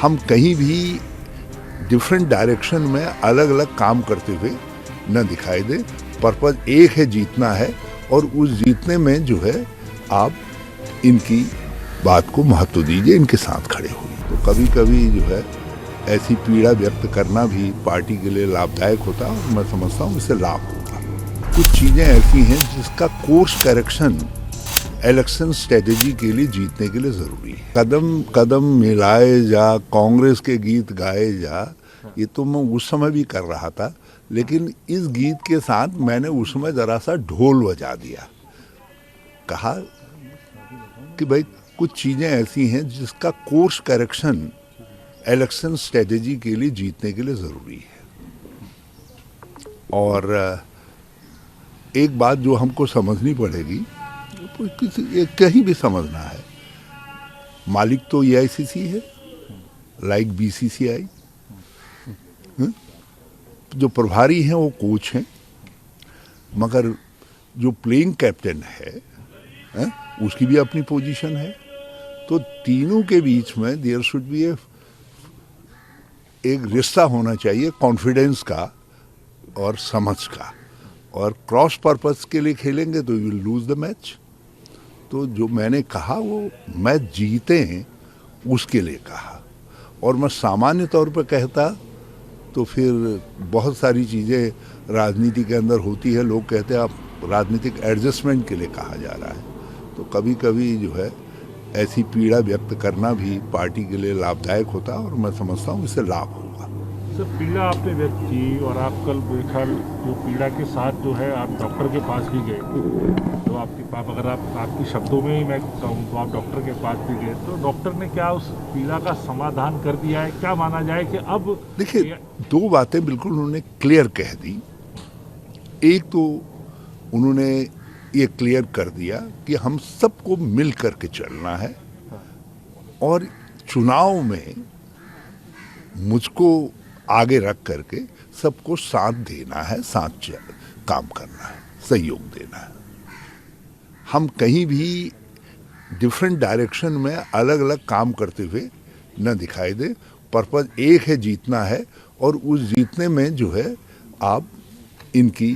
हम कहीं भी डिफरेंट डायरेक्शन में अलग अलग काम करते हुए न दिखाई दे। पर्पज एक है, जीतना है, और उस जीतने में जो है आप इनकी बात को महत्व दीजिए, इनके साथ खड़े होइए। तो कभी कभी जो है ऐसी पीड़ा व्यक्त करना भी पार्टी के लिए लाभदायक होता है, और मैं समझता हूँ इससे लाभ होगा। कुछ चीज़ें ऐसी हैं जिसका कोर्स करेक्शन इलेक्शन स्ट्रेटेजी के लिए, जीतने के लिए जरूरी है। कदम कदम मिलाए जा, कांग्रेस के गीत गाए जा, ये तो मैं उस समय भी कर रहा था, लेकिन इस गीत के साथ मैंने उस समय जरा सा ढोल बजा दिया। कहा कि भाई कुछ चीजें ऐसी हैं जिसका कोर्स करेक्शन इलेक्शन स्ट्रेटेजी के लिए, जीतने के लिए जरूरी है। और एक बात जो हमको समझनी पड़ेगी, कहीं भी समझना है, मालिक तो एआईसीसी है, लाइक बीसीसीआई, जो प्रभारी हैं वो कोच हैं, मगर जो प्लेइंग कैप्टन है उसकी भी अपनी पोजीशन है। तो तीनों के बीच में देयर शुड बी एक रिश्ता होना चाहिए, कॉन्फिडेंस का और समझ का। और क्रॉस पर्पस के लिए खेलेंगे तो you will lose the match. तो जो मैंने कहा वो मैच जीते हैं उसके लिए कहा, और मैं सामान्य तौर पर कहता तो फिर बहुत सारी चीज़ें राजनीति के अंदर होती है, लोग कहते हैं आप राजनीतिक एडजस्टमेंट के लिए कहा जा रहा है। तो कभी कभी जो है ऐसी पीड़ा व्यक्त करना भी पार्टी के लिए लाभदायक होता है, और मैं समझता हूँ इससे लाभ होगा। सर, पीड़ा आपने व्यक्त की, और आप कल बेखल जो पीड़ा के साथ जो है आप डॉक्टर के पास भी गए, तो अगर आपकी शब्दों में ही मैं कहूँ तो आप डॉक्टर के पास भी गए, तो डॉक्टर ने क्या उस पीड़ा का समाधान कर दिया है? क्या माना जाए कि अब देखिए, दो बातें बिल्कुल उन्होंने क्लियर कह दी। एक तो उन्होंने ये क्लियर कर दिया कि हम सबको मिल करके चलना है, और चुनाव में मुझको आगे रख करके सबको साथ देना है, साथ काम करना है, सहयोग देना है। हम कहीं भी डिफरेंट डायरेक्शन में अलग अलग काम करते हुए न दिखाई दे। पर्पज एक है, जीतना है, और उस जीतने में जो है आप इनकी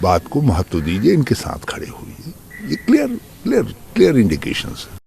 बात को महत्व दीजिए, इनके साथ खड़े होइए। ये क्लियर इंडिकेशंस है।